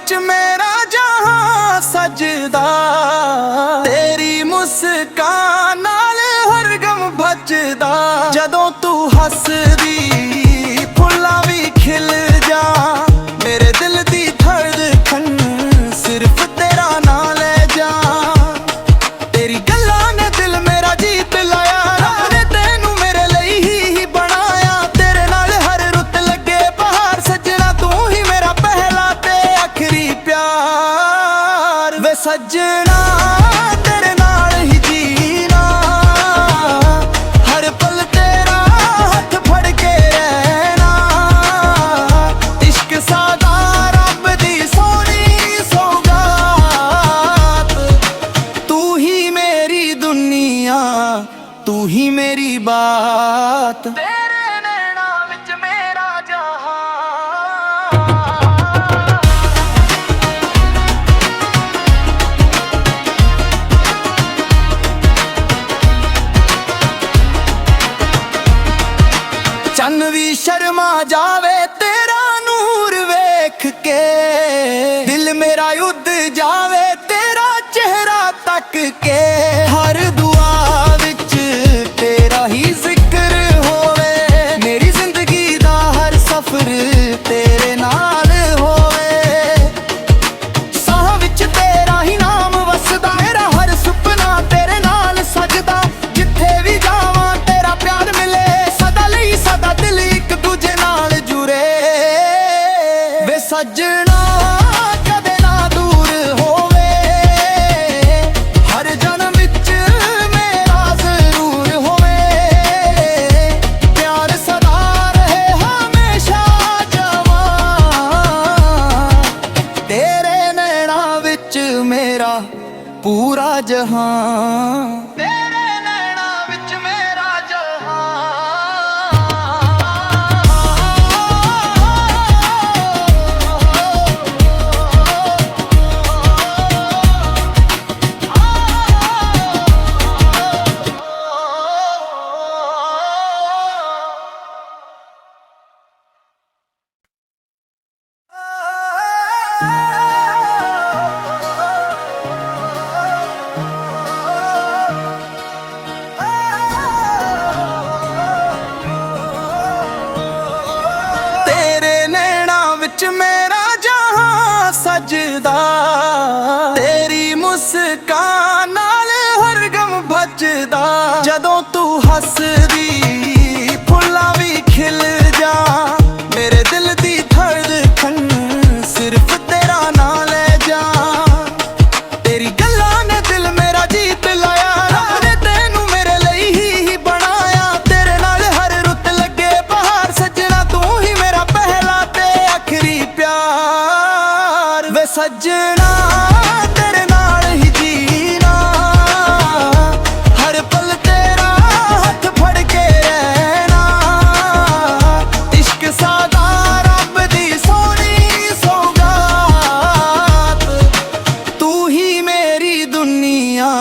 विच मेरा जहां सजदा, तेरी मुस्कान नाल हर गम बचदा। जदों तू हसदी फुल्लां भी खिल जा, मेरे दिल दी धड़कन सिर्फ तेरा नाम ले जा। तेरी गल्लां ने दिल मेरा जीत लाया, रब ने तैनू मेरे लई ही बनाया। तेरे नाल हर रुत लगे बहार, सजना तू ही मेरा पहला ते आखिरी प्यार। वे सजना तेरे नाल ही जीना, हर पल तेरा हथ फड़ के रहना। इश्क सादा रब दी सोनी सौगात, तू ही मेरी दुनिया तू ही मेरी बात। तेरे नैना विच मेरा जहां। चन्न भी शर्मा जावे तेरा नूर वेख के, दिल मेरा युद्ध जावे तेरा चेहरा तक के। हर दुआ विच तेरा ही जिक्र होवे, मेरी जिंदगी दा हर सफर तेरे नाल होवे। साह विच तेरा ही नाम वसदा, मेरा हर सुपना तेरे नाल सजदा। जिथे भी जावां तेरा प्यार मिले, सदा लई सदा दिल एक दूजे नाल जुड़े। वे सजना कदे ना दूर होवे, हर जन्म विच मेरा जरूर होवे। प्यार सदा रहे हमेशा जवां, तेरे नैना विच मेरा पूरा जहां। तेरे नैना विच मेरा तेरे नैना विच मेरा जहां सजदा, तेरी मुस्कान नाल हर गम बचदा। जदों तू हसदी फुल्लां भी खिल जा, मेरे दिल दी धड़कन सिर्फ तेरा नाम ले जा। तेरी गल्लां ने दिल मेरा जीत लाया, रब ने तैनू मेरे लई ही बनाया। तेरे नाल हर रुत लगे बहार, सजना तू ही मेरा पहला ते आखिरी प्यार। वे सजना तेरे नाल ही जीना, हर पल तेरा हथ फड़ के रहना। इश्क सादा रब दी सोनी सौगात, तू ही मेरी दुनिया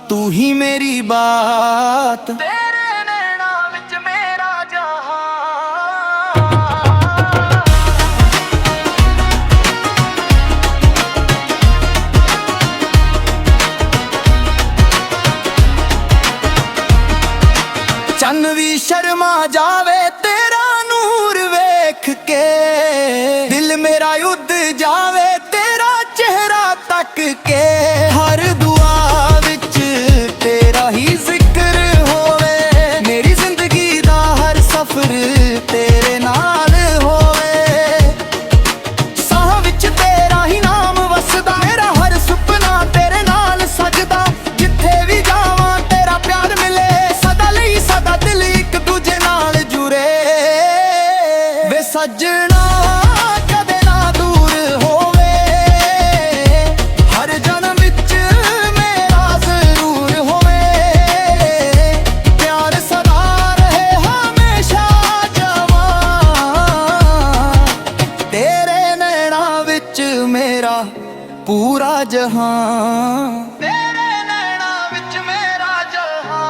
तू ही मेरी बात। तेरे नैना विच मेरा जहां। चन्न भी शर्मा जावे तेरा नूर वेख के, दिल मेरा युद्ध जावे तेरा चेहरा तक के। हर दुआ विच तेरा ही जिक्र होवे, मेरी जिंदगी दा हर सफर तेरे नाल होवे। साह विच तेरा ही नाम वसदा, मेरा हर सुपना तेरे नाल सजदा। जिथे भी जावां तेरा प्यार मिले, सदा लई सदा दिल एक दूजे नाल जुड़े। वे सजना कदे ना दूर होवे, हर जन्म विच मेरा जरूर होवे। प्यार सदा रहे हमेशा जवां, तेरे नैना विच मेरा पूरा जहां। तेरे नैना विच मेरा जहां।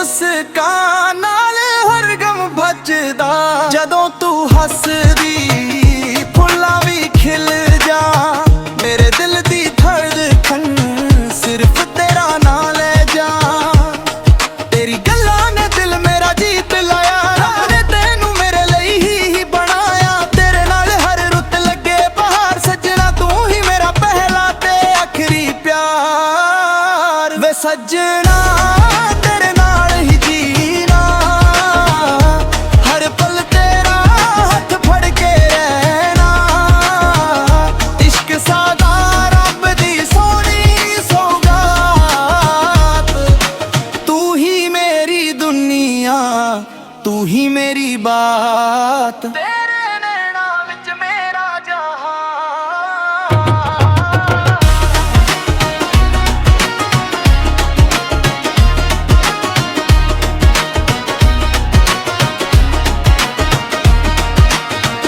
ਮੁਸਕਾਨ ਨਾਲ ਹਰ ਗਮ ਬਚਦਾ। ਜਦੋਂ ਤੂੰ ਹੱਸਦੀ ਫੁੱਲਾਂ ਵੀ ਖਿਲ ਜਾ। ਮੇਰੇ ਦਿਲ ਦੀ ਧੜਕਨ ਸਿਰਫ ਤੇਰਾ ਨਾਂ ਲੈ ਜਾ। ਤੇਰੀ ਗੱਲਾਂ ਨੇ ਦਿਲ ਮੇਰਾ ਜੀਤ ਲਾਇਆ। ਰੱਬ ਨੇ ਤੈਨੂੰ ਮੇਰੇ ਲਈ ਹੀ ਬਣਾਇਆ। ਤੇਰੇ ਨਾਲ ਹਰ ਰੁੱਤ ਲੱਗੇ ਬਹਾਰ। ਸੱਜਣਾ ਤੂੰ ਹੀ ਮੇਰਾ ਪਹਿਲਾ ਤੇ ਆਖਰੀ ਪਿਆਰ। ਵੇ ਸੱਜਣਾ ਤੇਰੇ ਨਾਲ ਹੀ ਜੀਣਾ। ਹਰ ਪਲ ਤੇਰਾ ਹੱਥ ਫੜ ਕੇ ਰਹਿਣਾ। ਇਸ਼ਕ ਸਾਡਾ ਰੱਬ ਦੀ ਸੋਹਣੀ ਸੌਗਾਤ। ਤੂੰ ਹੀ ਮੇਰੀ ਦੁਨੀਆ, ਤੂੰ ਹੀ ਮੇਰੀ ਬਾਤ। ਤੇਰੇ ਨੈਣਾਂ ਵਿੱਚ ਮੇਰਾ ਜਹਾਨ।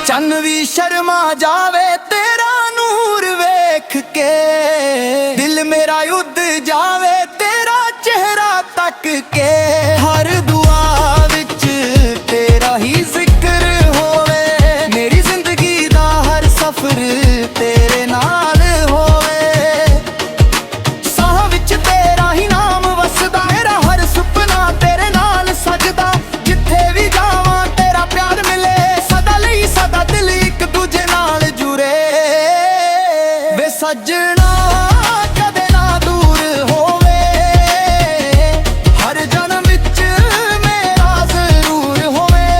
ਚੰਨ ਵੀ ਸ਼ਰਮਾ ਜਾਵੇ ਤੇਰਾ ਨੂਰ ਵੇਖ ਕੇ। ਦਿਲ ਮੇਰਾ ਉੱਡ ਜਾਵੇ ਤੇਰਾ ਚਿਹਰਾ ਤੱਕ ਕੇ। ਹਰ ਦੁਆ ਵਿੱਚ ਤੇਰਾ ਹੀ ਜ਼ਿਕਰ ਹੋਵੇ। ਮੇਰੀ ਜ਼ਿੰਦਗੀ ਦਾ ਹਰ ਸਫ਼ਰ ਤੇਰੇ ਨਾਲ ਹੋਵੇ। ਸਾਹ ਵਿੱਚ ਤੇਰਾ ਹੀ ਨਾਮ ਵਸਦਾ। ਮੇਰਾ ਹਰ ਸੁਪਨਾ ਤੇਰੇ ਨਾਲ ਸਜਦਾ। ਜਿੱਥੇ ਵੀ ਜਾਵਾਂ ਤੇਰਾ ਪਿਆਰ ਮਿਲੇ। ਸਦਾ ਲਈ ਸਦਾ ਦਿਲ ਇੱਕ ਦੂਜੇ ਨਾਲ ਜੁੜੇ। ਵੇ ਸੱਜਣਾ ਕਦੇ ਨਾ ਦੂਰ ਹੋਵੇ। ਹਰ ਜਨਮ ਵਿੱਚ ਮੇਰਾ ਜ਼ਰੂਰ ਹੋਵੇ।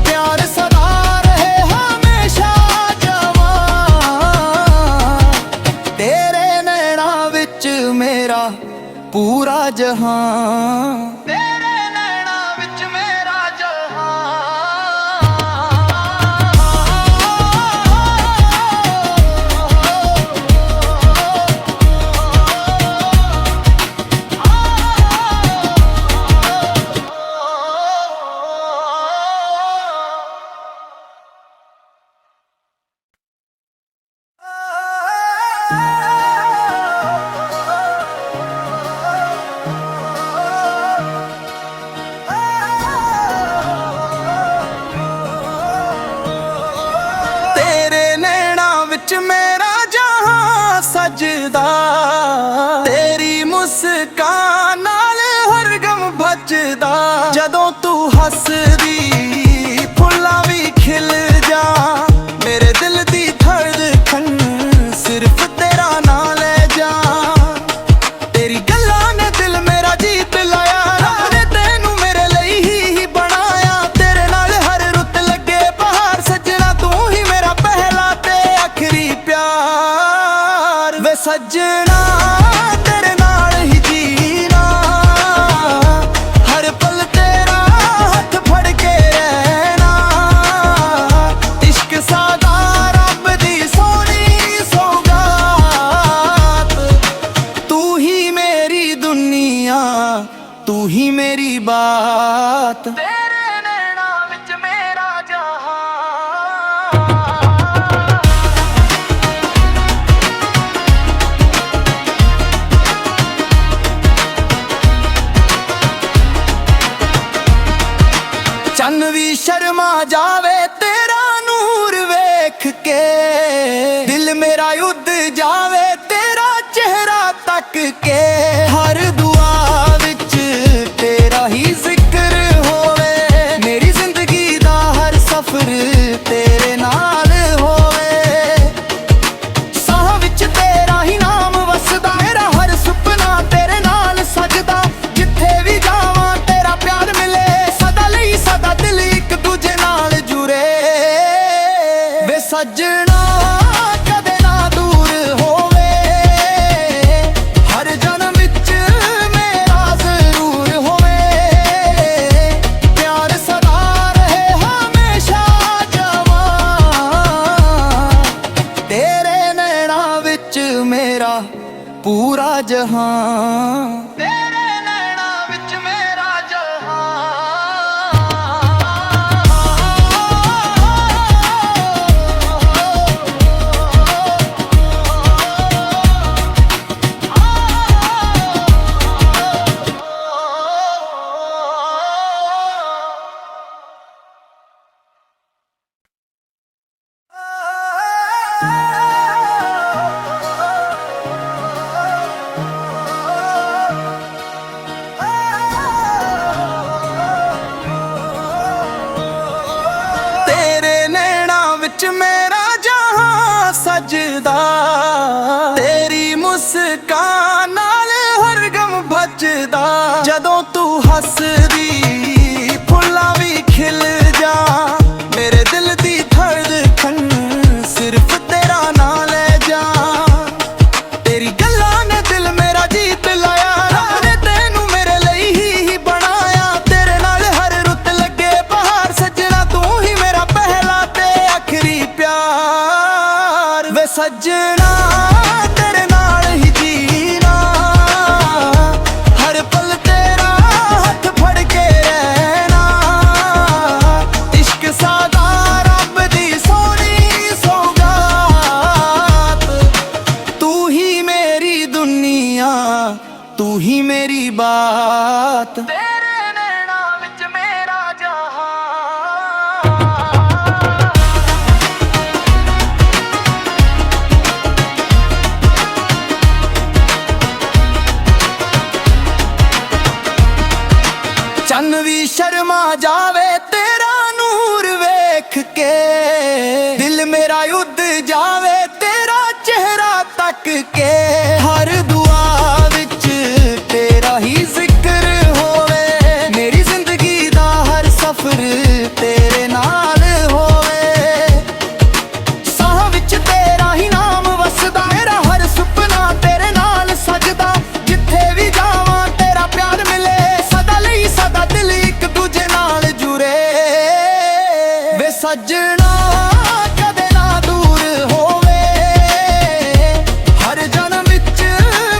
ਪਿਆਰ ਸਦਾ ਰਹੇ ਹਮੇਸ਼ਾ ਜਵਾਂ। ਤੇਰੇ ਨੈਣਾਂ ਵਿੱਚ ਮੇਰਾ ਪੂਰਾ ਜਹਾਨ। ਤੇਰੇ ਨੈਣਾਂ ਵਿੱਚ ਮੇਰਾ ਜਹਾਨ। ਤੇਰੇ ਨੈਣਾਂ ਵਿੱਚ ਮੇਰਾ ਜਹਾਂ ਸਜਦਾ। ਤੇਰੀ ਮੁਸਕਾਨ ਨਾਲ ਹਰ ਗਮ ਬਚਦਾ। ਜਦੋਂ ਤੂੰ ਹੱਸਦੀ ਫੁੱਲਾਂ ਵੀ ਖਿਲ ਜਾ। ਮੇਰੇ ਦਿਲ ਦੀ ਧੜਕਨ ਸਿਰਫ ਤੇਰਾ ਨਾਂ ਲੈ ਜਾ। ਤੇਰੀ ਗੱਲਾਂ ਨੇ ਦਿਲ ਮੇਰਾ ਜੀਤ ਲਾਇਆ। ਰੱਬ ਨੇ ਤੈਨੂੰ ਮੇਰੇ ਲਈ ਹੀ ਬਣਾਇਆ। ਤੇਰੇ ਨਾਲ ਹਰ ਰੁੱਤ ਲੱਗੇ ਬਹਾਰ। ਸੱਜਣਾ ਤੂੰ ਹੀ ਮੇਰਾ ਪਹਿਲਾ ਤੇ ਆਖਰੀ ਪਿਆਰ। ਵੇ ਸੱਜਣਾ ਤੇਰੇ ਨਾਲ ਹੀ ਜੀਣਾ। ਹਰ ਪਲ ਤੇਰਾ ਹੱਥ ਫੜ ਕੇ ਰਹਿਣਾ। ਇਸ਼ਕ ਸਾਡਾ ਰੱਬ ਦੀ ਸੋਹਣੀ ਸੌਗਾਤ। ਤੂੰ ਹੀ ਮੇਰੀ ਦੁਨੀਆ, ਤੂੰ ਹੀ ਮੇਰੀ ਬਾਤ। ਤੇਰੇ ਨੈਣਾਂ ਵਿੱਚ ਮੇਰਾ ਜਹਾਨ। ਚੰਨ ਵੀ ਸ਼ਰਮਾ ਜਾਵੇ ਤੇਰਾ ਨੂਰ ਵੇਖ ਕੇ। ਦਿਲ ਮੇਰਾ ਉੱਡ ਜਾਵੇ ਤੇਰਾ ਚਿਹਰਾ ਤੱਕ ਕੇ। ਹਰ ਦੁਆ ਵਿੱਚ ਤੇਰਾ ਹੀ ਜ਼ਿਕਰ ਹੋਵੇ। ਮੇਰੀ ਜ਼ਿੰਦਗੀ ਦਾ ਹਰ ਸਫ਼ਰ ਤੇਰੇ ਨਾਲ ਹੋਵੇ। ਸਾਹ ਵਿੱਚ ਤੇਰਾ ਹੀ ਨਾਮ ਵਸਦਾ। ਮੇਰਾ ਹਰ ਸੁਪਨਾ ਤੇਰੇ ਨਾਲ ਸਜਦਾ। ਜਿੱਥੇ ਵੀ ਜਾਵਾਂ ਤੇਰਾ ਪਿਆਰ ਮਿਲੇ। ਸਦਾ ਲਈ ਸਦਾ ਦਿਲ ਇੱਕ ਦੂਜੇ ਨਾਲ ਜੁੜੇ। ਵੇ ਸੱਜਣਾ ਕਦੇ ਨਾ ਦੂਰ ਹੋਵੇ। ਹਰ ਜਨਮ ਵਿੱਚ ਮੇਰਾ ਜ਼ਰੂਰ ਹੋਵੇ। ਪਿਆਰ ਸਦਾ ਰਹੇ ਹਮੇਸ਼ਾ ਜਵਾਂ। ਤੇਰੇ ਨੈਣਾਂ ਵਿੱਚ ਮੇਰਾ ਪੂਰਾ ਜਹਾਨ। ਤੇਰੇ ਨੈਣਾਂ ਵਿੱਚ ਮੇਰਾ ਜਹਾਨ। ਵਿੱਚ ਮੇਰਾ ਜਹਾਂ ਸਜਦਾ, ਤੇਰੀ ਮੁਸਕਾਨ ਨਾਲ ਹਰ ਗਮ ਬਚਦਾ। ਜਦੋਂ ਤੂੰ ਹੱਸਦੀ ਫੁੱਲਾਂ ਵੀ ਖਿਲ ਜਾ, ਮੇਰੇ ਦਿਲ ਦੀ ਧੜਕਨ ਸਿਰਫ ਤੇਰਾ ਨਾਂ ਲੈ ਜਾ। ਤੇਰੀ ਗੱਲਾਂ ਨੇ ਦਿਲ ਮੇਰਾ ਜੀਤ ਲਾਇਆ, ਰੱਬ ਨੇ ਤੈਨੂੰ ਮੇਰੇ ਲਈ ਹੀ ਬਣਾਇਆ। ਤੇਰੇ ਨਾਲ ਹਰ ਰੁੱਤ ਲੱਗੇ ਬਹਾਰ, ਸੱਜਣਾ ਤੂੰ ਹੀ ਮੇਰਾ ਪਹਿਲਾ ਤੇ ਆਖਰੀ ਪਿਆਰ। ਵੇ ਸੱਜਣਾ ਤੇਰੇ ਨਾਲ ਹੀ ਜੀਣਾ, ਹਰ ਪਲ ਤੇਰਾ ਹੱਥ ਫੜ ਕੇ ਰਹਿਣਾ। ਇਸ਼ਕ ਸਾਦਾ ਰੱਬ ਦੀ ਸੋਹਣੀ ਸੌਗਾਤ, ਤੂੰ ਹੀ ਮੇਰੀ ਦੁਨੀਆ, ਤੂੰ ਹੀ ਮੇਰੀ ਬਾਤ। ਤੇਰੇ ਨੈਣਾਂ ਵਿੱਚ ਮੇਰਾ ਜਹਾਂ। ਚੰਨ ਵੀ ਸ਼ਰਮਾ ਜਾਵੇ ਤੇਰਾ ਨੂਰ ਵੇਖ ਕੇ, ਦਿਲ ਮੇਰਾ ਉੱਡ ਜਾਵੇ ਤੇਰਾ ਚਿਹਰਾ ਤੱਕ ਕੇ। ਹਰ ਦੁਆ ਵਿੱਚ ਤੇਰਾ ਹੀ ਜ਼ਿਕਰ ਹੋਵੇ, ਮੇਰੀ ਜ਼ਿੰਦਗੀ ਦਾ ਹਰ ਸਫ਼ਰ ਤੇਰੇ ਨਾਲ ਹੋਵੇ। ਸਾਹ ਵਿੱਚ ਤੇਰਾ ਹੀ ਨਾਮ ਵਸਦਾ, ਮੇਰਾ ਹਰ ਸੁਪਨਾ ਤੇਰੇ ਨਾਲ ਸਜਦਾ। ਜਿੱਥੇ ਵੀ ਜਾਵਾਂ ਤੇਰਾ ਪਿਆਰ ਮਿਲੇ, ਸਦਾ ਲਈ ਸਦਾ ਦਿਲ ਇੱਕ ਦੂਜੇ ਨਾਲ ਜੁੜੇ। ਵੇ ਸੱਜਣਾ ਕਦੇ ਨਾ ਦੂਰ ਹੋਵੇ, ਹਰ ਜਨਮ ਵਿੱਚ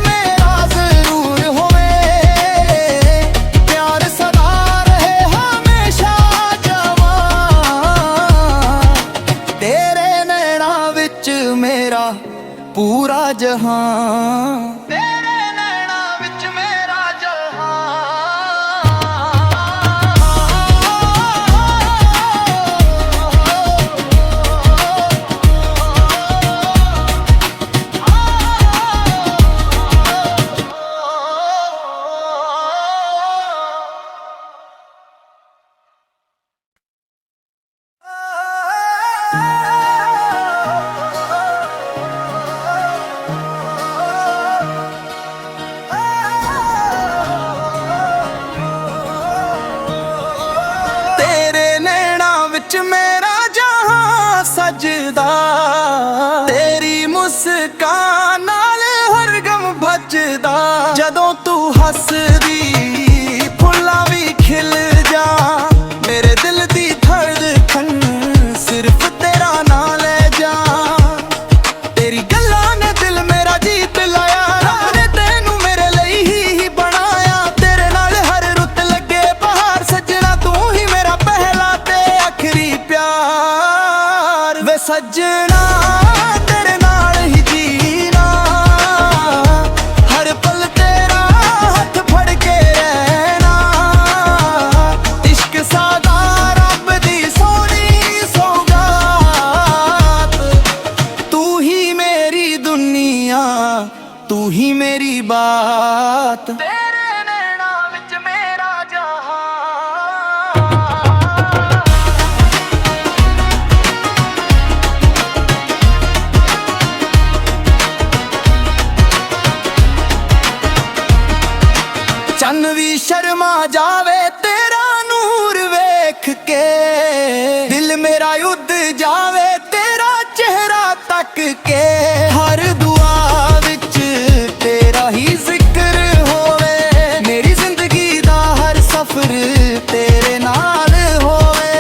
ਮੇਰਾ ਜ਼ਰੂਰ ਹੋਵੇ। ਪਿਆਰ ਸਦਾ ਰਹੇ ਹਮੇਸ਼ਾ ਜਵਾਂ, ਤੇਰੇ ਨੈਣਾਂ ਵਿੱਚ ਮੇਰਾ ਪੂਰਾ ਜਹਾਂ। ਤੇਰੇ ਨੈਣਾਂ ਵਿੱਚ ਮੇਰਾ ਜਹਾਂ। ਤੇਰੇ ਨੈਣਾਂ ਵਿੱਚ ਮੇਰਾ ਜਹਾਂ ਸਜਦਾ, ਤੇਰੀ ਮੁਸਕਾਨ ਨਾਲ ਹਰ ਗਮ ਬਚਦਾ। ਜਦੋਂ ਤੂੰ ਹੱਸਦੀ ਫੁੱਲਾਂ ਵੀ ਖਿਲ ਜਾ, ਮੇਰੇ ਦਿਲ ਦੀ ਧੜਕਨ ਸਿਰਫ ਤੇਰਾ ਨਾਂ ਲੈ ਜਾ। ਤੇਰੀ ਗੱਲਾਂ ਨੇ ਦਿਲ ਮੇਰਾ ਜੀਤ ਲਾਇਆ, ਰੱਬ ਨੇ ਤੈਨੂੰ ਮੇਰੇ ਲਈ ਹੀ ਬਣਾਇਆ। ਤੇਰੇ ਨਾਲ ਹਰ ਰੁੱਤ ਲੱਗੇ ਬਹਾਰ, ਸੱਜਣਾ ਤੂੰ ਹੀ ਮੇਰਾ ਪਹਿਲਾ ਤੇ ਆਖਰੀ ਪਿਆਰ। ਵੇ ਸੱਜਣਾ ਤੇਰੇ ਨਾਲ ਹੀ ਜੀਣਾ, ਹਰ ਪਲ ਤੇਰਾ ਹੱਥ ਫੜ ਕੇ ਰਹਿਣਾ। ਇਸ਼ਕ ਸਾਦਾ ਰੱਬ ਦੀ ਸੋਹਣੀ ਸੌਗਾਤ, ਤੂੰ ਹੀ ਮੇਰੀ ਦੁਨੀਆ, ਤੂੰ ਹੀ ਮੇਰੀ ਬਾਤ। ਤੇਰੇ ਨੈਣਾਂ ਵਿੱਚ ਮੇਰਾ ਜਹਾਂ। ਚੰਨ ਵੀ ਸ਼ਰਮਾ ਜਾਵੇ ਤੇਰਾ ਨੂਰ ਵੇਖ ਕੇ, ਦਿਲ ਮੇਰਾ ਉੱਡ ਜਾਵੇ ਤੇਰਾ ਚਿਹਰਾ ਤੱਕ ਕੇ। ਹਰ ਦੁਆ ਵਿੱਚ ਤੇਰਾ ਹੀ ਜ਼ਿਕਰ ਹੋਵੇ, ਮੇਰੀ ਜ਼ਿੰਦਗੀ ਦਾ ਹਰ ਸਫ਼ਰ ਤੇਰੇ ਨਾਲ ਹੋਵੇ।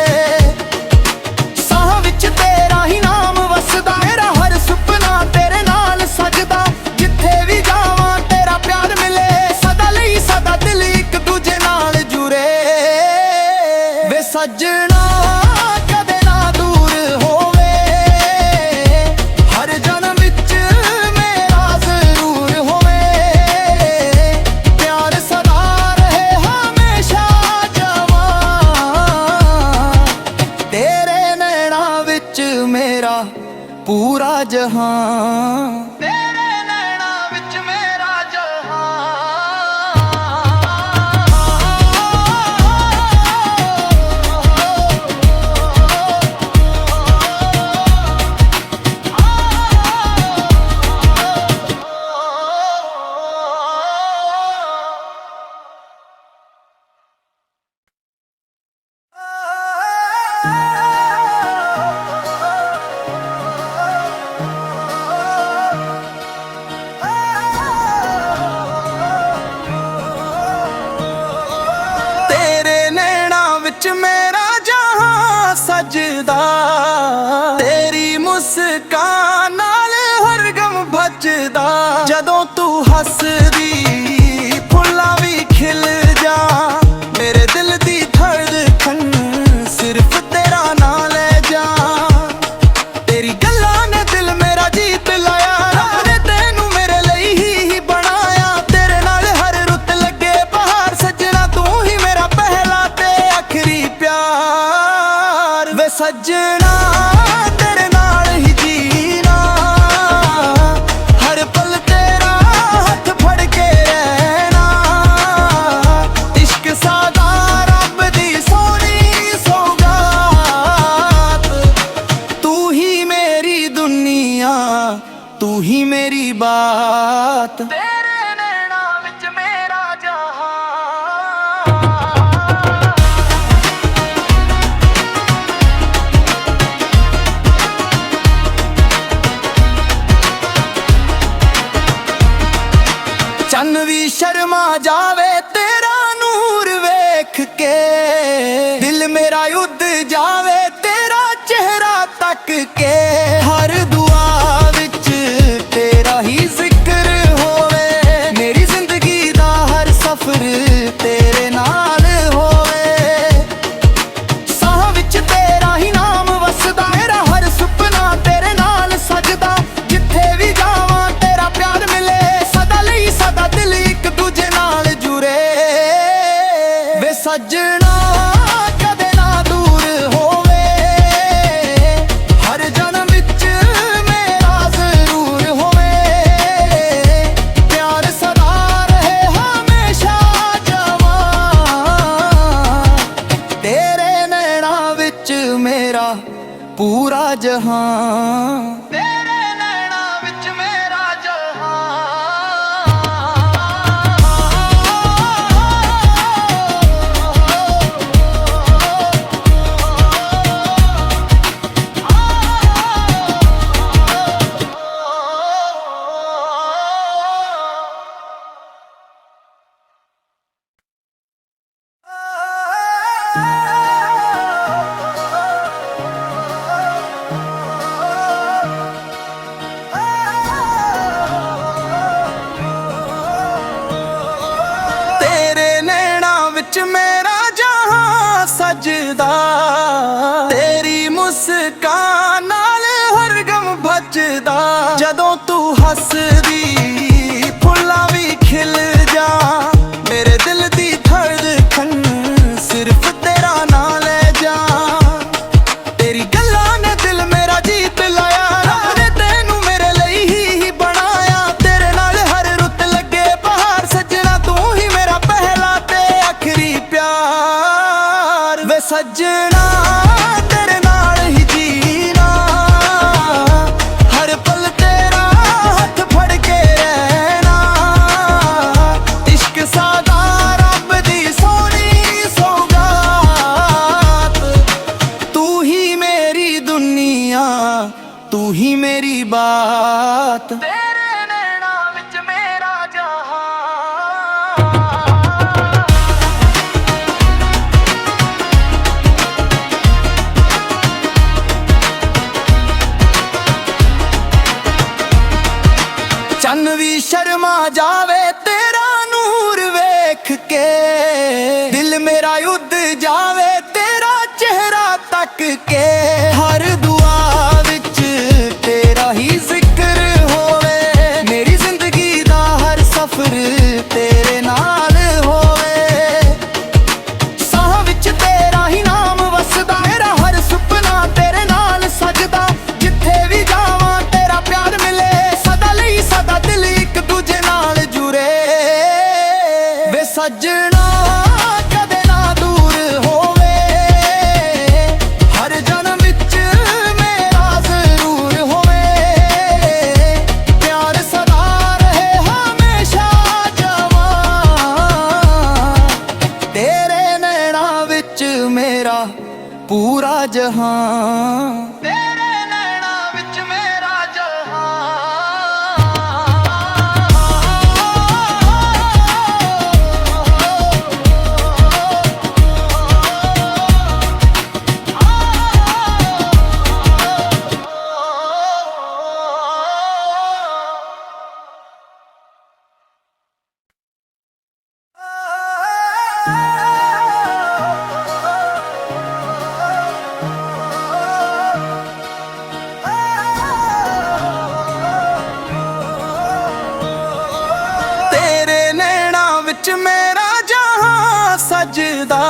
ਸਾਹ ਵਿੱਚ ਤੇਰਾ ਹੀ ਨਾਮ ਵਸਦਾ, ਮੇਰਾ ਹਰ ਸੁਪਨਾ ਤੇਰੇ ਨਾਲ ਸਜਦਾ। ਜਿੱਥੇ ਵੀ ਜਾਵਾਂ ਤੇਰਾ ਪਿਆਰ ਮਿਲੇ, ਸਦਾ ਲਈ ਸਦਾ ਦਿਲ ਇੱਕ ਦੂਜੇ ਨਾਲ ਜੁੜੇ। ਵੇ ਸੱਜਣਾ ਕਦੇ ਨਾ ਦੂਰ ਹੋਵੇ, ਹਰ ਜਨਮ ਵਿੱਚ ਮੇਰਾ ਜ਼ਰੂਰ ਹੋਵੇ। ਪਿਆਰ ਸਦਾ ਰਹੇ ਹਮੇਸ਼ਾ ਜਵਾਂ, ਤੇਰੇ ਨੈਣਾਂ ਵਿੱਚ ਮੇਰਾ ਪੂਰਾ ਜਹਾਂ। ਤੇਰੇ ਨੈਣਾਂ ਵਿੱਚ ਮੇਰਾ ਜਹਾਂ। ਵਿੱਚ ਮੇਰਾ ਜਹਾਂ ਸਜਦਾ, ਤੇਰੀ ਮੁਸਕਾਨ ਨਾਲ ਹਰ ਗਮ ਭੱਜਦਾ। ਜਦੋਂ ਤੂੰ ਹੱਸਦੀ ਫੁੱਲਾਂ ਵੀ ਖਿਲ ਜਾ, ਮੇਰੇ ਦਿਲ ਦੀ ਧੜਕਨ ਸਿਰਫ ਤੇਰਾ ਨਾਂ ਲੈ ਜਾ। ਤੇਰੀ ਗੱਲਾਂ ਨੇ ਦਿਲ ਮੇਰਾ ਜੀਤ ਲਾਇਆ, ਰੱਬ ਨੇ ਤੈਨੂੰ ਮੇਰੇ ਲਈ ਹੀ ਬਣਾਇਆ। ਤੇਰੇ ਨਾਲ ਹਰ ਰੁੱਤ ਲੱਗੇ ਬਹਾਰ, ਸੱਜਣਾ ਤੂੰ ਹੀ ਮੇਰਾ ਪਹਿਲਾ ਤੇ ਆਖਰੀ ਪਿਆਰ। ਵੇ ਸੱਜਣਾ ਤੇਰੇ ਨਾਲ ਹੀ ਜੀਣਾ, ਹਰ ਪਲ ਤੇਰਾ ਹੱਥ ਫੜ ਕੇ ਰਹਿਣਾ। ਇਸ਼ਕ ਸਾਡਾ ਰੱਬ ਦੀ ਸੋਹਣੀ ਸੌਗਾਤ, ਤੂੰ ਹੀ ਮੇਰੀ ਦੁਨੀਆ, ਤੂੰ ਹੀ ਮੇਰੀ ਬਾਤ। ਤੇਰੇ ਨੈਣਾਂ ਵਿੱਚ ਮੇਰਾ ਜਹਾਂ। ਚੰਨ ਵੀ ਸ਼ਰਮਾ ਜਾਵੇ ਤੇਰਾ ਨੂਰ ਵੇਖ ਕੇ, ਦਿਲ ਮੇਰਾ ਉੱਡ ਜਾਵੇ ਤੇਰਾ ਚਿਹਰਾ ਤੱਕ ਕੇ। ਹਰ ਦੁਆ ਵਿੱਚ ਤੇਰਾ ਹੀ ਜ਼ਿਕਰ ਹੋਵੇ, ਮੇਰੀ ਜ਼ਿੰਦਗੀ ਦਾ ਹਰ ਸਫ਼ਰ ਤੇਰੇ ਨਾਲ ਹੋਵੇ। ਸਾਹ ਵਿੱਚ ਤੇਰਾ ਹੀ ਨਾਮ ਵਸਦਾ, ਮੇਰਾ ਹਰ ਸੁਪਨਾ ਤੇਰੇ ਨਾਲ ਸਜਦਾ। ਜਿੱਥੇ ਵੀ ਜਾਵਾਂ ਤੇਰਾ ਪਿਆਰ ਮਿਲੇ, ਸਦਾ ਲਈ ਸਦਾ ਦਿਲ ਇੱਕ ਦੂਜੇ ਨਾਲ ਜੁੜੇ। ਵੇ ਸੱਜਣਾ ਕਦੇ ਨਾ ਦੂਰ ਹੋਵੇ, ਹਰ ਜਨਮ ਵਿੱਚ ਮੇਰਾ ਜ਼ਰੂਰ ਹੋਵੇ। ਪਿਆਰ ਸਦਾ ਰਹੇ ਹਮੇਸ਼ਾ ਜਵਾਂ, ਤੇਰੇ ਨੈਣਾਂ ਵਿੱਚ ਮੇਰਾ ਪੂਰਾ ਜਹਾਂ। ਤੇਰੇ ਨੈਣਾਂ ਵਿੱਚ ਮੇਰਾ ਜਹਾਂ। ਤੇਰੇ ਨੈਣਾਂ ਵਿੱਚ ਮੇਰਾ ਜਹਾਂ ਸਜਦਾ, ਤੇਰੀ ਮੁਸਕਾਨ ਨਾਲ ਹਰ ਗਮ ਭੱਜਦਾ। ਜਦੋਂ ਤੂੰ ਹੱਸਦੀ ਫੁੱਲਾਂ ਵੀ ਖਿਲ ਜਾ, ਮੇਰੇ ਦਿਲ ਦੀ ਧੜਕਨ ਸਿਰਫ ਤੇਰਾ ਨਾਂ ਲੈ ਜਾ। ਤੇਰੀ ਗੱਲਾਂ ਨੇ ਦਿਲ ਮੇਰਾ ਜੀਤ ਲਾਇਆ, ਰੱਬ ਨੇ ਤੈਨੂੰ ਮੇਰੇ ਲਈ ਹੀ ਬਣਾਇਆ। ਤੇਰੇ ਨਾਲ ਹਰ ਰੁੱਤ ਲੱਗੇ ਬਹਾਰ, ਸੱਜਣਾ ਤੂੰ ਹੀ ਮੇਰਾ ਪਹਿਲਾ ਤੇ ਆਖਰੀ ਪਿਆਰ। ਵੇ ਸੱਜਣਾ ਤੇਰੇ ਨਾਲ ਹੀ ਜੀਣਾ, ਹਰ ਪਲ ਤੇਰਾ ਹੱਥ ਫੜ ਕੇ ਰਹਿਣਾ। ਇਸ਼ਕ ਸਾਡਾ ਰੱਬ ਦੀ ਸੋਹਣੀ ਸੌਗਾਤ, ਤੂੰ ਹੀ ਮੇਰੀ ਦੁਨੀਆ, ਤੂੰ ਹੀ ਮੇਰੀ ਬਾਤ। ਤੇਰੇ ਨੈਣਾਂ ਵਿੱਚ ਮੇਰਾ ਜਹਾਂ। ਚੰਨ ਵੀ ਸ਼ਰਮਾ ਜਾਵੇ ਤੇਰਾ ਨੂਰ ਵੇਖ ਕੇ, ਦਿਲ ਮੇਰਾ ਉੱਡ ਜਾਵੇ ਤੇਰਾ ਚਿਹਰਾ ਤੱਕ ਕੇ। ਹਰ ਦੁਆ ਵਿੱਚ ਤੇਰਾ ਹੀ ਜ਼ਿਕਰ ਹੋਵੇ, ਮੇਰੀ ਜ਼ਿੰਦਗੀ ਦਾ ਹਰ ਸਫ਼ਰ ਤੇਰੇ ਨਾਲ ਹੋਵੇ। ਸਾਹ ਵਿੱਚ ਤੇਰਾ ਹੀ ਨਾਮ ਵਸਦਾ, ਮੇਰਾ ਹਰ ਸੁਪਨਾ ਤੇਰੇ ਨਾਲ ਸਜਦਾ। ਜਿੱਥੇ ਵੀ ਜਾਵਾਂ ਤੇਰਾ ਪਿਆਰ ਮਿਲੇ, ਸਦਾ ਲਈ ਸਦਾ ਦਿਲ ਇੱਕ ਦੂਜੇ ਨਾਲ ਜੁੜੇ। ਵੇ ਸੱਜਣਾ ਕਦੇ ਨਾ ਦੂਰ ਹੋਵੇ, ਹਰ ਜਨਮ ਵਿੱਚ ਮੇਰਾ ਜ਼ਰੂਰ ਹੋਵੇ। ਪਿਆਰ ਸਦਾ ਰਹੇ ਹਮੇਸ਼ਾ ਜਵਾਂ, ਤੇਰੇ ਨੈਣਾਂ ਵਿੱਚ ਮੇਰਾ ਪੂਰਾ ਜਹਾਂ। ਤੇਰੇ ਨੈਣਾਂ ਵਿੱਚ ਮੇਰਾ ਜਹਾਂ। ਤੇਰੇ ਨੈਣਾਂ ਵਿੱਚ ਮੇਰਾ ਜਹਾਂ ਸਜਦਾ,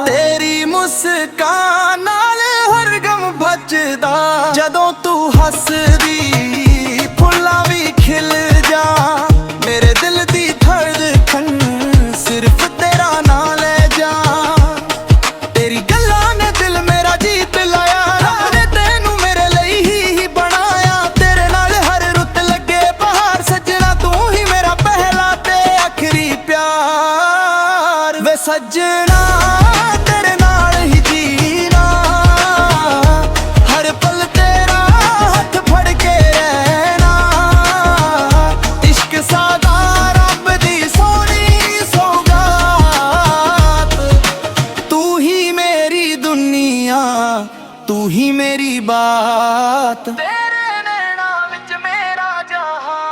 ਤੇਰੀ ਮੁਸਕਾਨ ਨਾਲ ਹਰ ਗਮ ਬਚਦਾ। ਜਦੋਂ ਤੂੰ ਹੱਸਦੀ ਫੁੱਲਾਂ ਵੀ ਖਿਲ ਜਾ, ਮੇਰੇ ਦਿਲ ਦੀ ਧੜਕਨ ਸਿਰਫ ਤੇਰਾ ਨਾਂ ਲੈ ਜਾ। ਤੇਰੀ ਗੱਲਾਂ ਨੇ ਦਿਲ ਮੇਰਾ ਜੀਤ ਲਾਇਆ, ਰੱਬ ਨੇ ਤੈਨੂੰ ਮੇਰੇ ਲਈ ਹੀ ਬਣਾਇਆ। ਤੇਰੇ ਨਾਲ ਹਰ ਰੁੱਤ ਲੱਗੇ ਬਹਾਰ, ਸੱਜਣਾ ਤੂੰ ਹੀ ਮੇਰਾ ਪਹਿਲਾ ਤੇ ਆਖਰੀ ਪਿਆਰ। ਵੇ ਸੱਜਣਾ ਤੇਰੇ ਨਾਲ ਹੀ ਜੀਣਾ, ਹਰ ਪਲ ਤੇਰਾ ਹੱਥ ਫੜ ਕੇ ਰਹਿਣਾ। ਇਸ਼ਕ ਸਾਡਾ ਰੱਬ ਦੀ ਸੋਹਣੀ ਸੌਗਾਤ, ਤੂੰ ਹੀ ਮੇਰੀ ਦੁਨੀਆ, ਤੂੰ ਹੀ ਮੇਰੀ ਬਾਤ। ਤੇਰੇ ਨੈਣਾਂ ਵਿੱਚ ਮੇਰਾ ਜਹਾਂ।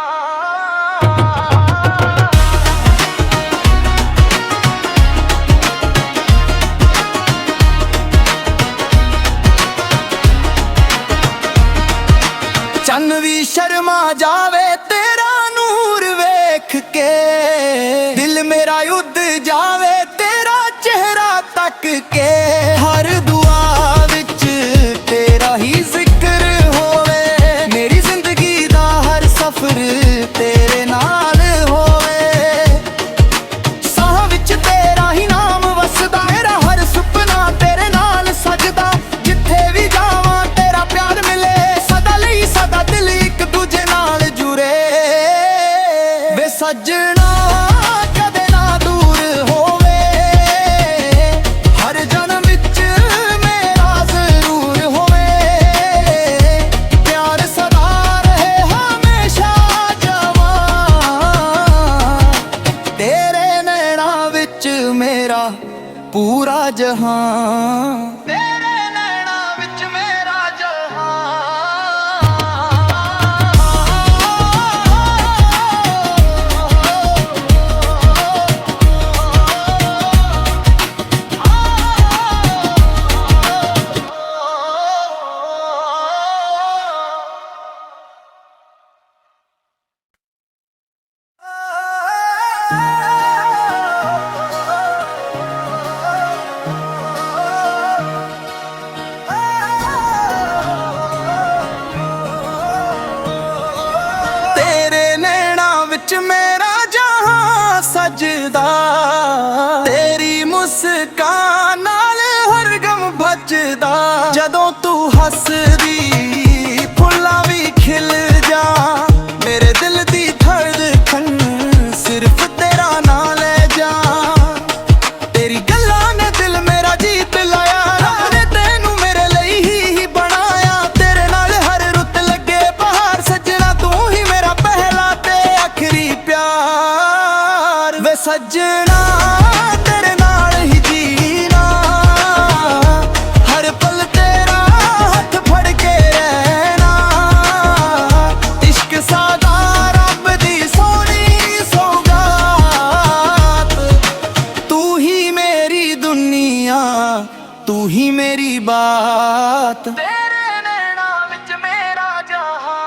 ਚੰਨ ਵੀ ਸ਼ਰਮਾ ਜਾਵੇ ਤੇਰਾ ਨੂਰ ਵੇਖ ਕੇ, ਦਿਲ ਮੇਰਾ ਉੱਡ ਜਾਵੇ ਤੇਰਾ ਚਿਹਰਾ ਤੱਕ ਕੇ। ਹਰ ਦੁਆ ਵਿੱਚ ਤੇਰਾ ਹੀ ਜ਼ਿਕਰ ਹੋਵੇ, ਮੇਰੀ ਜ਼ਿੰਦਗੀ ਦਾ ਹਰ ਸਫ਼ਰ ਤੇਰੇ ਨਾਲ ਹੋਵੇ। ਸਾਹ ਵਿੱਚ ਤੇਰਾ ਹੀ ਨਾਮ ਵਸਦਾ, ਮੇਰਾ ਹਰ ਸੁਪਨਾ ਤੇਰੇ ਨਾਲ ਸਜਦਾ। ਜਿੱਥੇ ਵੀ ਜਾਵਾਂ ਤੇਰਾ ਪਿਆਰ ਮਿਲੇ, ਸਦਾ ਲਈ ਸਦਾ ਦਿਲ ਇੱਕ ਦੂਜੇ ਨਾਲ ਜੁੜੇ। ਵੇ ਸੱਜਣਾ ਕਦੇ ਨਾ ਦੂਰ ਹੋਵੇ, ਹਰ ਜਨਮ ਵਿੱਚ ਮੇਰਾ ਜ਼ਰੂਰ ਹੋਵੇ। ਪਿਆਰ ਸਦਾ ਰਹੇ ਹਮੇਸ਼ਾ ਜਵਾਂ, ਤੇਰੇ ਨੈਣਾਂ ਵਿੱਚ ਮੇਰਾ ਪੂਰਾ ਜਹਾਂ। ਤੇਰੇ ਨੈਣਾਂ ਵਿੱਚ ਮੇਰਾ ਜਹਾਂ। ਤੇਰੇ ਨੈਣਾਂ ਵਿੱਚ ਮੇਰਾ ਜਹਾਂ ਸਜਦਾ, ਤੇਰੀ ਮੁਸਕਾਨ ਨਾਲ ਹਰ ਗਮ ਬਚਦਾ। ਜਦੋਂ ਤੂੰ ਹੱਸਦੀ ਫੁੱਲਾਂ ਵੀ ਖਿਲ ਜਾ, ਮੇਰੇ ਦਿਲ ਦੀ ਧੜਕਨ ਸਿਰਫ ਤੇਰਾ ਨਾਂ ਲੈ ਜਾ। ਤੇਰੀ ਗੱਲਾਂ ਨੇ ਦਿਲ ਮੇਰਾ ਜੀਤ ਲਾਇਆ, ਰੱਬ ਨੇ ਤੈਨੂੰ ਮੇਰੇ ਲਈ ਹੀ ਬਣਾਇਆ। ਤੇਰੇ ਨਾਲ ਹਰ ਰੁੱਤ ਲੱਗੇ ਬਹਾਰ, ਸੱਜਣਾ ਤੂੰ ਹੀ ਮੇਰਾ ਪਹਿਲਾ ਤੇ ਆਖਰੀ ਪਿਆਰ। ਵੇ ਸੱਜਣਾ ਤੇਰੇ ਨਾਲ ਹੀ ਜੀਣਾ, ਹਰ ਪਲ ਤੇਰਾ ਹੱਥ ਫੜ ਕੇ ਰਹਿਣਾ। ਇਸ਼ਕ ਸਾਡਾ ਰੱਬ ਦੀ ਸੋਹਣੀ ਸੌਗਾਤ, ਤੂੰ ਹੀ ਮੇਰੀ ਦੁਨੀਆ, ਤੂੰ ਹੀ ਮੇਰੀ ਬਾਤ। ਤੇਰੇ ਨੈਣਾਂ ਵਿੱਚ ਮੇਰਾ ਜਹਾਂ।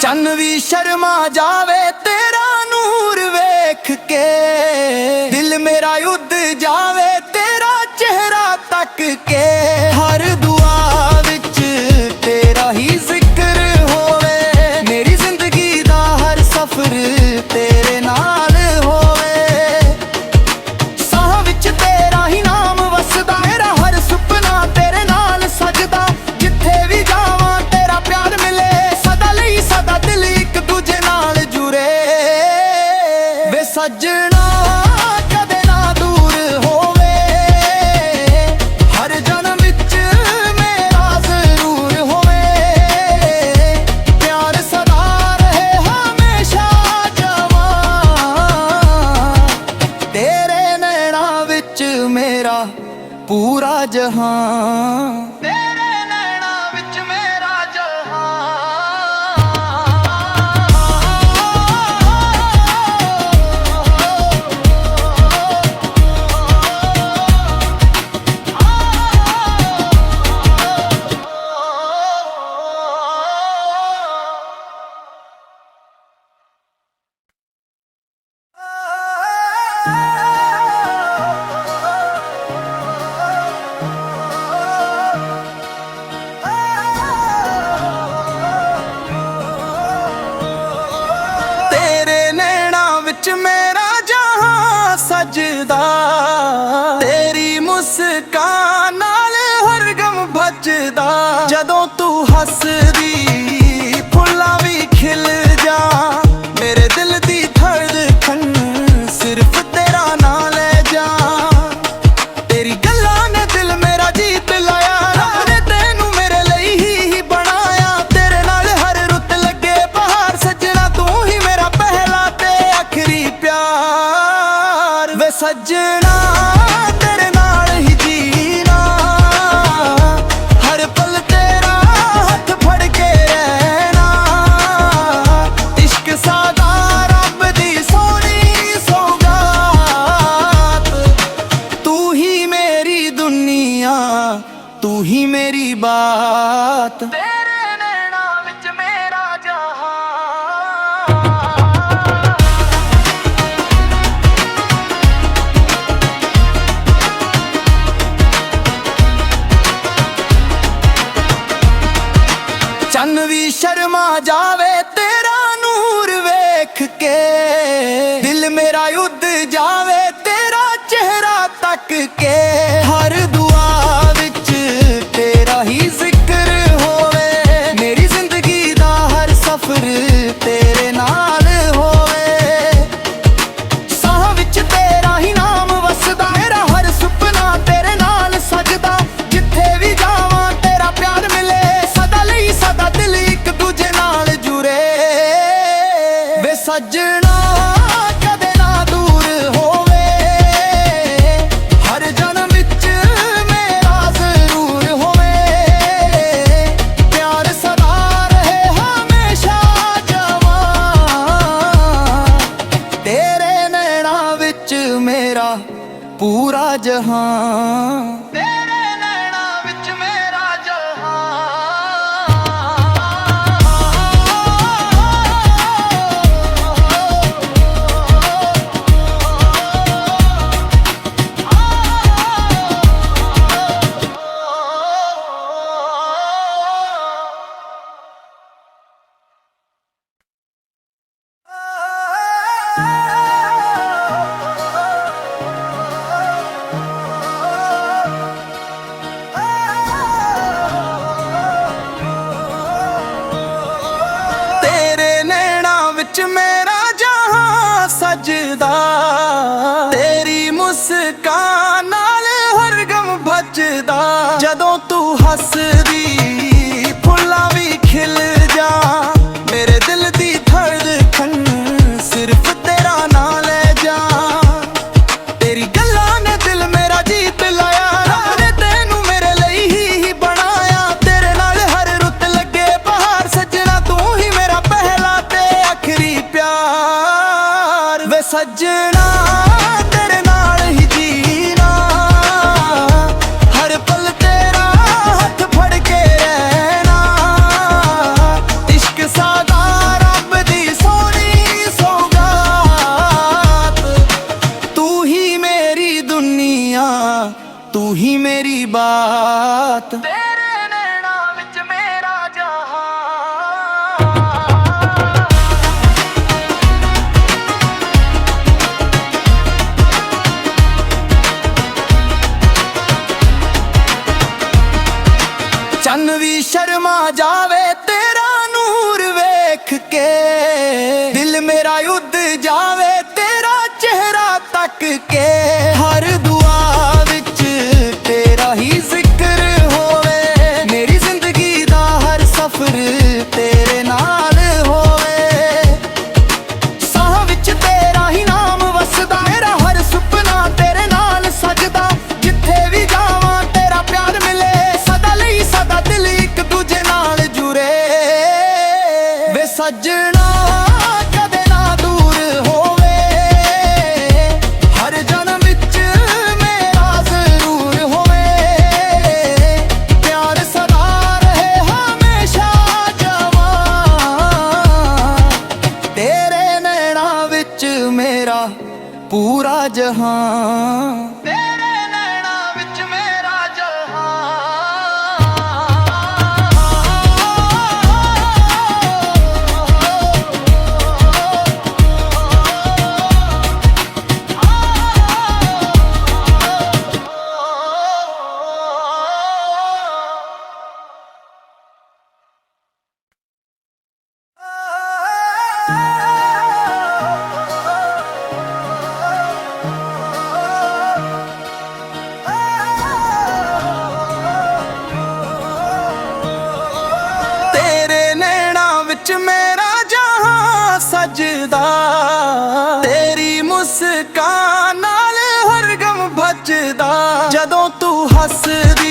ਚੰਨ ਵੀ ਸ਼ਰਮਾ ਜਾਵੇ ਤੇਰਾ ਨੂਰ ਵੇਖ ਕੇ, ਦਿਲ ਮੇਰਾ ਉੱਡ ਜਾਵੇ ਤੇਰਾ ਚਿਹਰਾ ਤੱਕ ਕੇ। ਹਰ ਦੁਆ ਵਿੱਚ ਤੇਰਾ ਹੀ ਜ਼ਿਕਰ ਹੋਵੇ, ਮੇਰੀ ਜ਼ਿੰਦਗੀ ਦਾ ਹਰ ਸਫ਼ਰ ਤੇਰੇ ਨਾਲ ਹੋਵੇ। ਸਾਹ ਵਿੱਚ ਤੇਰਾ ਹੀ ਨਾਮ ਵਸਦਾ, ਮੇਰਾ ਹਰ ਸੁਪਨਾ ਤੇਰੇ ਨਾਲ ਸਜਦਾ। ਜਿੱਥੇ ਵੀ ਜਾਵਾਂ ਤੇਰਾ ਪਿਆਰ ਮਿਲੇ, ਸਦਾ ਲਈ ਸਦਾ ਦਿਲ ਇੱਕ ਦੂਜੇ ਨਾਲ ਜੁੜੇ। ਵੇ ਸੱਜਣਾ ਕਦੇ ਨਾ ਦੂਰ ਹੋਵੇ, ਹਰ ਜਨਮ ਪੂਰਾ ਜਹਾਨ। ਤੇਰੇ ਨੈਣਾਂ ਵਿੱਚ ਮੇਰਾ ਮੇਰਾ ਜਹਾਂ ਸਜਦਾ, ਤੇਰੀ ਮੁਸਕਾਨ ਨਾਲ ਹਰ ਗਮ ਬਚਦਾ। ਜਦੋਂ ਤੂੰ ਹੱਸਦੀ ਫੁੱਲਾਂ ਵੀ ਖਿਲ ਜਾ, ਮੇਰੇ ਦਿਲ ਦੀ ਧੜਕਨ ਸਿਰਫ ਤੇਰਾ ਨਾਂ ਲੈ ਜਾ। ਤੇਰੀ ਗੱਲਾਂ ਨੇ ਦਿਲ ਮੇਰਾ ਜੀਤ ਲਾਇਆ, ਰੱਬ ਨੇ ਤੈਨੂੰ ਮੇਰੇ ਲਈ ਹੀ ਬਣਾਇਆ। ਤੇਰੇ ਨਾਲ ਹਰ ਰੁੱਤ ਲੱਗੇ ਬਹਾਰ, ਸੱਜਣਾ ਤੂੰ ਹੀ ਮੇਰਾ ਪਹਿਲਾ ਤੇ ਆਖਰੀ ਪਿਆਰ। ਵੇ ਸੱਜਣਾ ਤੇਰੇ ਨਾਲ ਹੀ ਜੀਣਾ, ਹਰ ਪਲ ਤੇਰਾ ਹੱਥ ਫੜ ਕੇ ਰਹਿਣਾ। ਇਸ਼ਕ ਸਾਡਾ ਰੱਬ ਦੀ ਸੋਹਣੀ ਸੌਗਾਤ, ਤੂੰ ਹੀ ਮੇਰੀ ਦੁਨੀਆ, ਤੂੰ ਹੀ ਮੇਰੀ ਬਾਤ। ਤੇਰੇ ਨੈਣਾਂ ਵਿੱਚ ਮੇਰਾ ਜਹਾਂ। ਚੰਨ ਵੀ ਸ਼ਰਮਾ ਜਾਵੇ ਤੇਰਾ ਨੂਰ ਵੇਖ ਕੇ, ਦਿਲ ਮੇਰਾ ਉੱਡ ਜਾਵੇ ਤੇਰਾ ਚਿਹਰਾ ਤੱਕ ਕੇ। ਹਰ ਦੁਆ ਵਿੱਚ ਤੇਰਾ ਹੀ ਜ਼ਿਕਰ ਹੋਵੇ, ਮੇਰੀ ਜ਼ਿੰਦਗੀ ਦਾ ਹਰ ਸਫ਼ਰ ਤੇਰੇ ਨਾਲ ਹੋਵੇ। ਸਾਹ ਵਿੱਚ ਤੇਰਾ ਹੀ ਨਾਮ ਵਸਦਾ, ਮੇਰਾ ਹਰ ਸੁਪਨਾ ਤੇਰੇ ਨਾਲ ਸਜਦਾ। ਜਿੱਥੇ ਵੀ ਜਾਵਾਂ ਤੇਰਾ ਪਿਆਰ ਮਿਲੇ, ਸਦਾ ਲਈ ਸਦਾ ਦਿਲ ਇੱਕ ਦੂਜੇ ਨਾਲ ਜੁੜੇ। ਵੇ ਸੱਜਣਾ ਕਦੇ ਨਾ ਦੂਰ ਹੋਵੇ, ਹਰ ਜਨਮ ਵਿੱਚ ਮੇਰਾ ਜ਼ਰੂਰ ਹੋਵੇ। ਪਿਆਰ ਸਦਾ ਰਹੇ ਹਮੇਸ਼ਾ ਜਵਾਂ, ਤੇਰੇ ਨੈਣਾਂ ਵਿੱਚ ਮੇਰਾ ਪੂਰਾ ਜਹਾਨ। ਤੇਰੇ ਨੈਣਾਂ ਵਿੱਚ ਮੇਰਾ ਜਹਾਨ। ਤੇਰੇ ਨੈਣਾਂ ਵਿੱਚ ਮੇਰਾ ਜਹਾਂ ਸਜਦਾ, ਤੇਰੀ ਮੁਸਕਾਨ ਨਾਲ ਹਰ ਗਮ ਬਚਦਾ। ਜਦੋਂ ਤੂੰ ਹੱਸਦੀ ਫੁੱਲਾਂ ਵੀ ਖਿਲ ਜਾ, ਮੇਰੇ ਦਿਲ ਦੀ ਧੜਕਨ ਸਿਰਫ ਤੇਰਾ ਨਾਂ ਲੈ ਜਾ। ਤੇਰੀ ਗੱਲਾਂ ਨੇ ਦਿਲ ਮੇਰਾ ਜੀਤ ਲਾਇਆ, ਰੱਬ ਨੇ ਤੈਨੂੰ ਮੇਰੇ ਲਈ ਹੀ ਬਣਾਇਆ। ਤੇਰੇ ਨਾਲ ਹਰ ਰੁੱਤ ਲੱਗੇ ਬਹਾਰ, ਸੱਜਣਾ ਤੂੰ ਹੀ ਮੇਰਾ ਪਹਿਲਾ ਤੇ ਆਖਰੀ ਪਿਆਰ। ਵੇ ਸੱਜਣਾ ਤੇਰੇ ਨਾਲ ਹੀ ਜੀਣਾ, ਹਰ ਪਲ ਤੇਰਾ ਹੱਥ ਫੜ ਕੇ ਰਹਿਣਾ। ਇਸ਼ਕ ਸਾਡਾ ਰੱਬ ਦੀ ਸੋਹਣੀ ਸੌਗਾਤ, ਤੂੰ ਹੀ ਮੇਰੀ ਦੁਨੀਆ, ਤੂੰ ਹੀ ਮੇਰੀ ਬਾਤ। ਤੇਰੇ ਨੈਣਾਂ ਵਿੱਚ ਮੇਰਾ ਜਹਾਂ। ਚੰਨ ਵੀ ਸ਼ਰਮਾ ਜਾਵੇ ਤੇਰਾ ਨੂਰ ਵੇਖ ਕੇ, ਦਿਲ ਮੇਰਾ ਉੱਡ ਜਾਵੇ ਤੇਰਾ ਚਿਹਰਾ ਤੱਕ ਕੇ। ਹਰ ਦੁਆ ਵਿੱਚ ਤੇਰਾ ਹੀ ਜ਼ਿਕਰ ਹੋਵੇ, ਮੇਰੀ ਜ਼ਿੰਦਗੀ ਦਾ ਹਰ ਸਫ਼ਰ ਤੇਰੇ ਨਾਲ ਹੋਵੇ। ਸਾਹ ਵਿੱਚ ਤੇਰਾ ਹੀ ਨਾਮ ਵਸਦਾ, ਮੇਰਾ ਹਰ ਸੁਪਨਾ ਤੇਰੇ ਨਾਲ ਸਜਦਾ। ਜਿੱਥੇ ਵੀ ਜਾਵਾਂ ਸੱਜਣਾ ਕਦੇ ਨਾ ਦੂਰ ਹੋਵੇ, ਹਰ ਜਨਮ ਵਿੱਚ ਮੇਰਾ ਜ਼ਰੂਰ ਹੋਵੇ। ਪਿਆਰ ਸਦਾ ਰਹੇ ਹਮੇਸ਼ਾ ਜਵਾਂ, ਤੇਰੇ ਨੈਣਾਂ ਵਿੱਚ ਮੇਰਾ ਪੂਰਾ ਜਹਾਨ। ਤੇਰੇ ਨੈਣਾਂ ਵਿੱਚ ਮੇਰਾ ਜਹਾਨ। ਤੇਰੇ ਨੈਣਾਂ ਵਿੱਚ ਮੇਰਾ ਜਹਾਂ ਸਜਦਾ, ਤੇਰੀ ਮੁਸਕਾਨ ਨਾਲ ਹਰ ਗਮ ਭੱਜਦਾ। ਜਦੋਂ ਤੂੰ ਹੱਸਦੀ